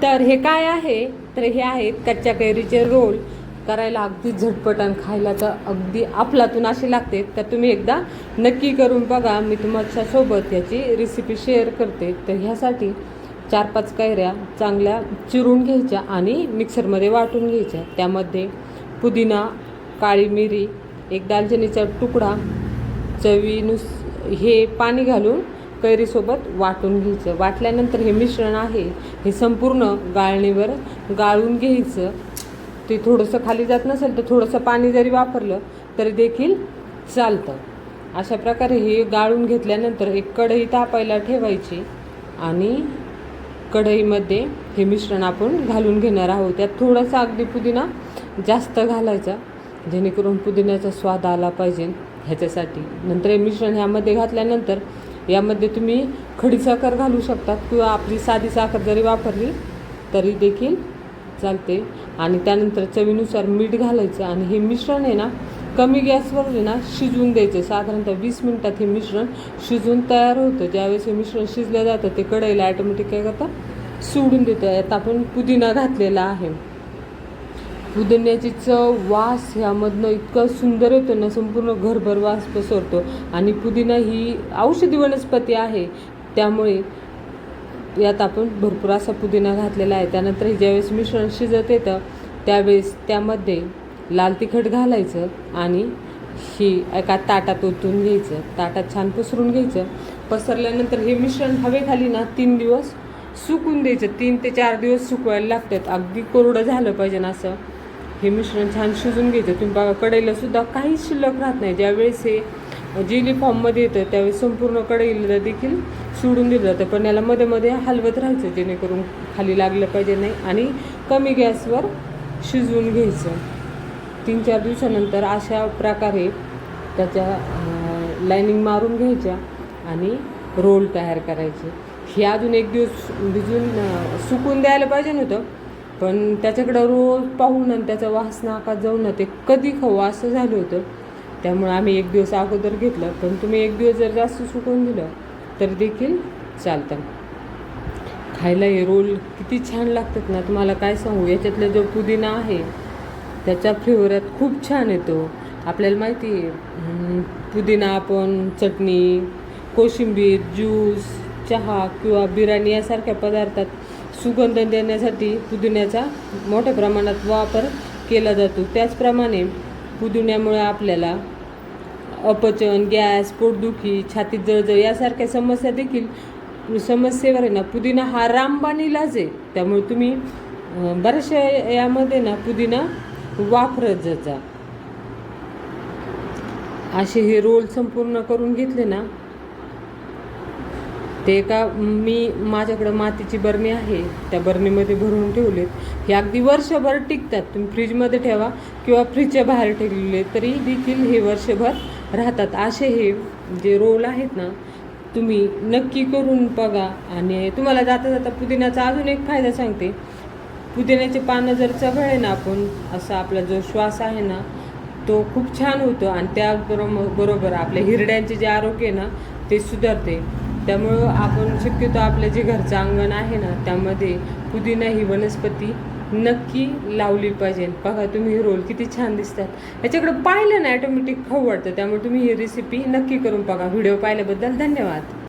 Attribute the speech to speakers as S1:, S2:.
S1: तर हे काय आहे, तर हे आहेत कच्च्या कैरीचे रोल. करायला अगदी झटपट आणि खायला तर अगदी अफलातून असे लागते. तर तुम्ही एकदा नक्की करून बघा. मी तुमच्यासोबत याची रेसिपी शेअर करते. तर ह्यासाठी 4-5 कैऱ्या चांगल्या चिरून घ्यायच्या आणि मिक्सरमध्ये वाटून घ्यायच्या. त्यामध्ये पुदिना, काळी मिरी, एक दालचिनीचा तुकडा, हे पाणी घालून कैरीसोबत वाटून घ्यायचं. वाटल्यानंतर हे मिश्रण आहे हे संपूर्ण गाळणीवर गाळून घ्यायचं. ते थोडंसं खाली जात नसेल तर थोडंसं पाणी जरी वापरलं तरी देखील चालतं. अशा प्रकारे हे गाळून घेतल्यानंतर एक कढई तापायला ठेवायची आणि कढईमध्ये हे मिश्रण आपण घालून घेणार आहोत. त्यात थोडासा अगदी पुदिना जास्त घालायचा जेणेकरून पुदिन्याचा स्वाद आला पाहिजे ह्याच्यासाठी. नंतर हे मिश्रण ह्यामध्ये घातल्यानंतर यामध्ये तुम्ही खडीसाखर घालू शकतात किंवा आपली साधी साखर जरी वापरली तरी देखील चालते. आणि त्यानंतर चवीनुसार मीठ घालायचं आणि हे मिश्रण आहे ना कमी गॅसवर आहे ना शिजवून द्यायचं. साधारणतः 20 मिनिटात हे मिश्रण शिजून तयार होतं. ज्यावेळेस हे मिश्रण शिजलं जातं ते कढईला ॲटोमॅटिक काय करतं सोडून देतं. यात आपण पुदिना घातलेला आहे. पुदिन्याची चव, वास ह्यामधनं इतकं सुंदर येतो ना, संपूर्ण घरभर वास पसरतो. आणि पुदिना ही औषधी वनस्पती आहे त्यामुळे यात आपण भरपूर असा पुदिना घातलेला आहे. त्यानंतर ज्यावेळेस मिश्रण शिजत येतं त्यावेळेस त्यामध्ये लाल तिखट घालायचं आणि ही एका ताटात ओतून घ्यायचं. ताटात छान पसरून घ्यायचं. पसरल्यानंतर हे मिश्रण हवेखाली ना 3 दिवस सुकून द्यायचं. 3 ते 4 दिवस सुकवायला लागतात. अगदी कोरडं झालं पाहिजे ना असं हे मिश्रण छान शिजून घ्यायचं. तुम्ही बघा कढईला सुद्धा काहीच शिल्लक राहत नाही. ज्यावेळेस हे जेली फॉर्ममध्ये येतं त्यावेळेस संपूर्ण कढईला देखील सोडून दिलं जातं. पण याला मध्ये मध्ये हलवत राहायचं जेणेकरून खाली लागलं पाहिजे नाही आणि कमी गॅसवर शिजवून घ्यायचं. 3-4 दिवसानंतर अशा प्रकारे त्याच्या लायनिंग मारून घ्यायच्या आणि रोल तयार करायचे. हे अजून 1 दिवस भिजून सुकून द्यायला पाहिजे नव्हतं पण त्याच्याकडं रोज पाहून आणि त्याचा वास नाकात जाऊन ते कधी खाऊ असं झालं होतं. त्यामुळे आम्ही 1 दिवस अगोदर घेतलं. पण तुम्ही 1 दिवस जर जास्त सुकवून दिलं तर देखील चालतं. खायला हे रोल किती छान लागतात ना तुम्हाला काय सांगू. याच्यातला जो पुदिना आहे त्याचा फ्लेवर यात खूप छान येतो. आपल्याला माहिती आहे पुदिना आपण चटणी, कोशिंबीर, ज्यूस, चहा किंवा बिर्याणी यासारख्या पदार्थात सुगंध देण्यासाठी पुदिन्याचा मोठ्या प्रमाणात वापर केला जातो. त्याचप्रमाणे पुदिन्यामुळे आपल्याला अपचन, गॅस, पोटदुखी, छातीत जळजळ यासारख्या समस्येवर आहे ना पुदिना हा रामबाण इलाज आहे. त्यामुळे तुम्ही बऱ्याचशा यामध्ये ना पुदिना वापरत जा. असे हे रोल संपूर्ण करून घेतले ना ते माझ्याकडं मातीची बरणी आहे त्या बरणीमध्ये भरून ठेवलेत. हे अगदी वर्षभर टिकतात. तुम्ही फ्रीजमध्ये ठेवा किंवा फ्रीजच्या बाहेर ठेवले तरी देखील हे वर्षभर राहतात. असे हे जे रोल आहेत ना तुम्ही नक्की करून बघा. आणि तुम्हाला जाता जाता पुदिन्याचा अजून एक फायदा सांगते. पुदिन्याचे पानं जर चघळले ना आपण असा आपला जो श्वास आहे ना तो खूप छान होतो आणि त्याबरोबर आपल्या हिरड्यांचे जे आरोग्य आहे ना ते सुधारते. त्यामुळं आपण शक्यतो आपलं जे घरचं अंगण आहे ना त्यामध्ये पुदिना ही वनस्पती नक्की लावली पाहिजे. बघा तुम्ही हे रोल किती छान दिसतात. याच्याकडे पाहिलं ना ॲटोमॅटिक खाऊ वाटतं. त्यामुळे तुम्ही ही रेसिपी नक्की करून बघा. व्हिडिओ पाहिल्याबद्दल धन्यवाद.